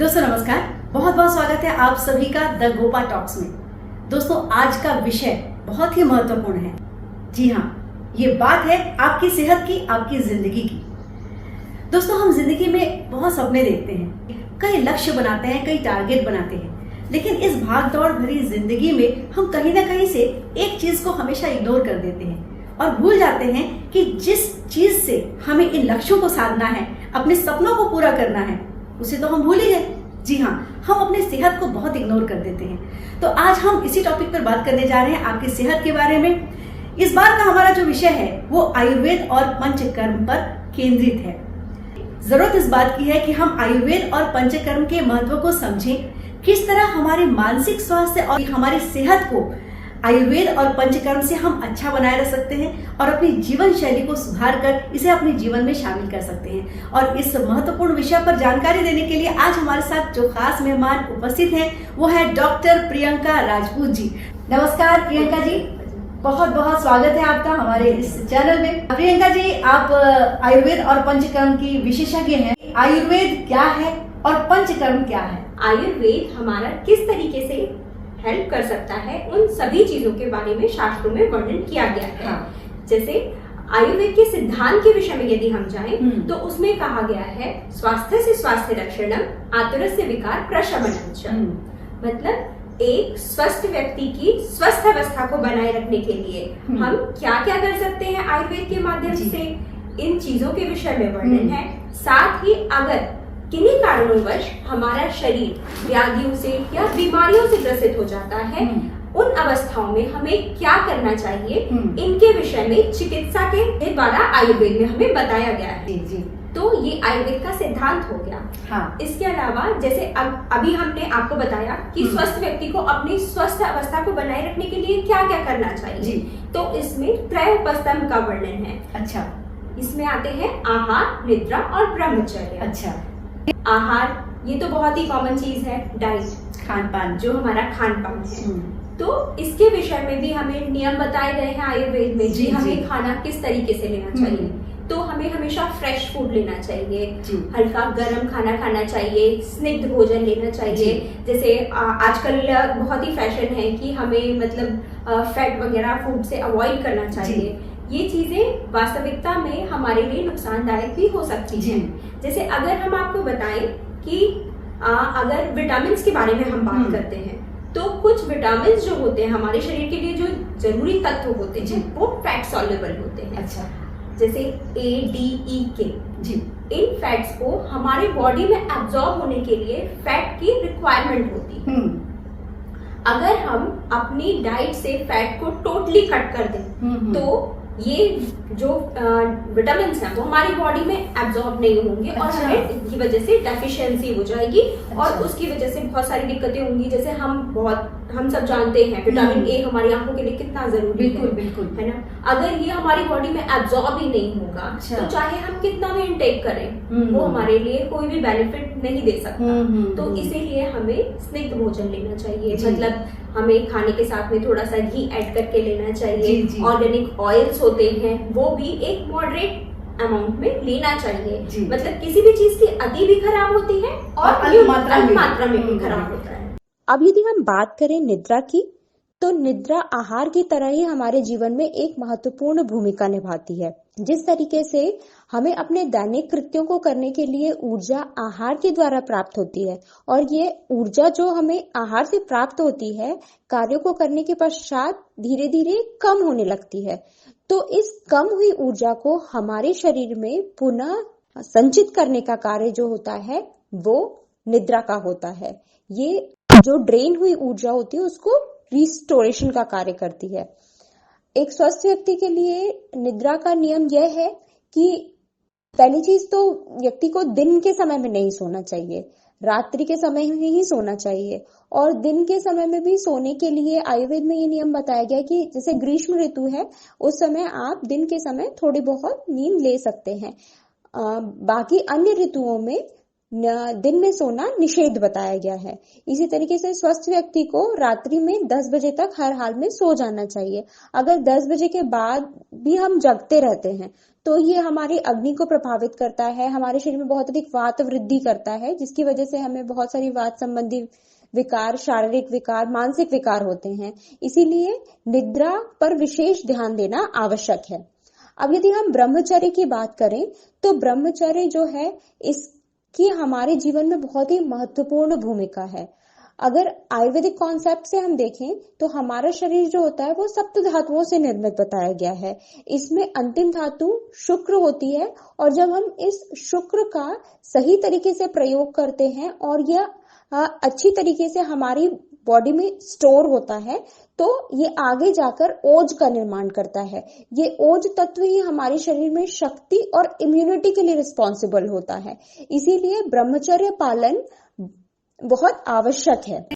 दोस्तों नमस्कार, बहुत बहुत स्वागत है आप सभी का द गोपा टॉक्स में। दोस्तों आज का विषय बहुत ही महत्वपूर्ण है। जी हाँ, ये बात है आपकी सेहत की, आपकी जिंदगी की। दोस्तों हम जिंदगी में बहुत सपने देखते हैं, कई लक्ष्य बनाते हैं, कई टारगेट बनाते हैं, लेकिन इस भाग दौड़ भरी जिंदगी में हम कहीं ना कहीं से एक चीज को हमेशा इग्नोर कर देते हैं और भूल जाते हैं कि जिस चीज से हमें इन लक्ष्यों को साधना है, अपने सपनों को पूरा करना है, उसे तो हम भूल ही गए। जी हाँ, हम अपनी सेहत को बहुत इग्नोर कर देते हैं। तो आज हम इसी टॉपिक पर बात करने जा रहे हैं, आपकी सेहत के बारे में। इस बार का हमारा जो विषय है वो आयुर्वेद और पंचकर्म पर केंद्रित है। जरूरत इस बात की है कि हम आयुर्वेद और पंचकर्म के महत्व को समझें, किस तरह हमारे मानसिक स्वास्थ्य और हमारी सेहत को आयुर्वेद और पंचकर्म से हम अच्छा बनाए रख सकते हैं और अपनी जीवन शैली को सुधार कर इसे अपने जीवन में शामिल कर सकते हैं। और इस महत्वपूर्ण विषय पर जानकारी देने के लिए आज हमारे साथ जो खास मेहमान उपस्थित हैं वो है डॉक्टर प्रियंका राजपूत जी। नमस्कार प्रियंका जी, बहुत बहुत स्वागत है आपका हमारे इस चैनल में। प्रियंका जी, आप आयुर्वेद और पंचकर्म की विशेषज्ञ हैं। आयुर्वेद क्या है और पंचकर्म क्या है? आयुर्वेद हमारा किस तरीके से हेल्प कर सकता है, उन सभी चीजों के बारे में शास्त्रों में वर्णन किया गया है। हाँ। जैसे आयुर्वेद के सिद्धांत के विषय में यदि हम जाएं तो उसमें कहा गया है स्वास्थ्य से स्वास्थ्य रक्षणम आतुरस्य विकार प्रशमनम च। मतलब एक स्वस्थ व्यक्ति की स्वस्थ अवस्था को बनाए रखने के लिए हम क्या क्या कर सकते हैं आयुर्वेद के माध्यम से, इन चीजों के विषय में वर्णन है। साथ ही अगर किन्हीं कारणोंवश हमारा शरीर व्याधियों से या बीमारियों से ग्रसित हो जाता है, उन अवस्थाओं में हमें क्या करना चाहिए, इनके विषय में चिकित्सा के द्वारा आयुर्वेद में हमें बताया गया है। जी। तो ये आयुर्वेद का सिद्धांत हो गया। हाँ। इसके अलावा जैसे अभी हमने आपको बताया कि स्वस्थ व्यक्ति को अपनी स्वस्थ अवस्था को बनाए रखने के लिए क्या क्या करना चाहिए, तो इसमें त्रयोपस्तंभ का वर्णन है। अच्छा। इसमें आते हैं आहार, निद्रा और ब्रह्मचर्य। अच्छा। आहार ये तो बहुत ही कॉमन चीज है, डाइट, खान पान, जो हमारा खान पान है। तो इसके विषय में भी हमें नियम बताए गए हैं आयुर्वेद में कि हमें खाना किस तरीके से लेना चाहिए। तो हमें हमेशा फ्रेश फूड लेना चाहिए, हल्का गर्म खाना खाना चाहिए, स्निग्ध भोजन लेना चाहिए। जैसे आजकल बहुत ही फैशन है कि हमें मतलब फैट वगैरह फूड से अवॉइड करना चाहिए। ये चीजें वास्तविकता में हमारे लिए नुकसानदायक भी हो सकती हैं। जैसे अगर हम आपको बताएं कि अगर विटामिन के बारे में हम बात करते हैं, तो कुछ विटामिन जो होते हैं हमारे शरीर के लिए जो जरूरी तत्व होते हैं वो फैट सॉल्युबल होते हैं। अच्छा। जैसे A, D, E, K। In fats को हमारे बॉडी में एब्जॉर्ब होने के लिए फैट की रिक्वायरमेंट होती है। अगर हम अपनी डाइट से फैट को टोटली कट कर दें तो ये जो विटामिन हैं वो हमारी बॉडी में एब्जॉर्ब नहीं होंगे। और हमें इसकी वजह से डेफिशिएंसी हो जाएगी। और उसकी वजह से बहुत सारी दिक्कतें होंगी। जैसे हम सब जानते हैं विटामिन ए हमारी आंखों के लिए कितना जरूरी है ना। अगर ये हमारी बॉडी में एब्जॉर्ब ही नहीं होगा तो चाहे हम कितना भी इनटेक करें वो हमारे लिए कोई भी बेनिफिट नहीं दे सकता। तो इसीलिए हमें स्निग्ध भोजन लेना चाहिए। मतलब हमें खाने के साथ में थोड़ा सा घी ऐड करके लेना चाहिए। ऑर्गेनिक ऑयल्स होते हैं वो भी एक मॉडरेट अमाउंट में लेना चाहिए। मतलब किसी भी चीज की अति भी खराब होती है और अल्प मात्रा में भी खराब होता है। अब यदि हम बात करें निद्रा की, तो निद्रा आहार की तरह ही हमारे जीवन में एक महत्वपूर्ण भूमिका निभाती है। जिस तरीके से हमें अपने दैनिक कृत्यों को करने के लिए ऊर्जा आहार के द्वारा प्राप्त होती है, और ये ऊर्जा जो हमें आहार से प्राप्त होती है कार्यों को करने के पश्चात धीरे धीरे कम होने लगती है। तो इस कम हुई ऊर्जा को हमारे शरीर में पुनः संचित करने का कार्य जो होता है वो निद्रा का होता है। ये जो ड्रेन हुई ऊर्जा होती है उसको रिस्टोरेशन का कार्य करती है। एक स्वस्थ व्यक्ति के लिए निद्रा का नियम यह है कि पहली चीज तो व्यक्ति को दिन के समय में नहीं सोना चाहिए, रात्रि के समय में ही सोना चाहिए। और दिन के समय में भी सोने के लिए आयुर्वेद में ये नियम बताया गया कि जैसे ग्रीष्म ऋतु है उस समय आप दिन के समय थोड़ी बहुत नींद ले सकते हैं। बाकी अन्य ऋतुओं में दिन में सोना निषेध बताया गया है। इसी तरीके से स्वस्थ व्यक्ति को रात्रि में 10 बजे तक हर हाल में सो जाना चाहिए। अगर 10 बजे के बाद भी हम जगते रहते हैं तो ये हमारी अग्नि को प्रभावित करता है, हमारे शरीर में बहुत अधिक वात वृद्धि करता है, जिसकी वजह से हमें बहुत सारी वात संबंधी विकार, शारीरिक विकार, मानसिक विकार होते हैं। इसीलिए निद्रा पर विशेष ध्यान देना आवश्यक है। अब यदि हम ब्रह्मचर्य की बात करें तो ब्रह्मचर्य जो है इसकी हमारे जीवन में बहुत ही महत्वपूर्ण भूमिका है। अगर आयुर्वेदिक कॉन्सेप्ट से हम देखें तो हमारा शरीर जो होता है वो सप्त धातुओं से निर्मित बताया गया है। इसमें अंतिम धातु शुक्र होती है और जब हम इस शुक्र का सही तरीके से प्रयोग करते हैं और यह अच्छी तरीके से हमारी बॉडी में स्टोर होता है तो ये आगे जाकर ओज का निर्माण करता है। ये ओज तत्व ही हमारे शरीर में शक्ति और इम्यूनिटी के लिए रिस्पॉन्सिबल होता है। इसीलिए ब्रह्मचर्य पालन बहुत आवश्यक है।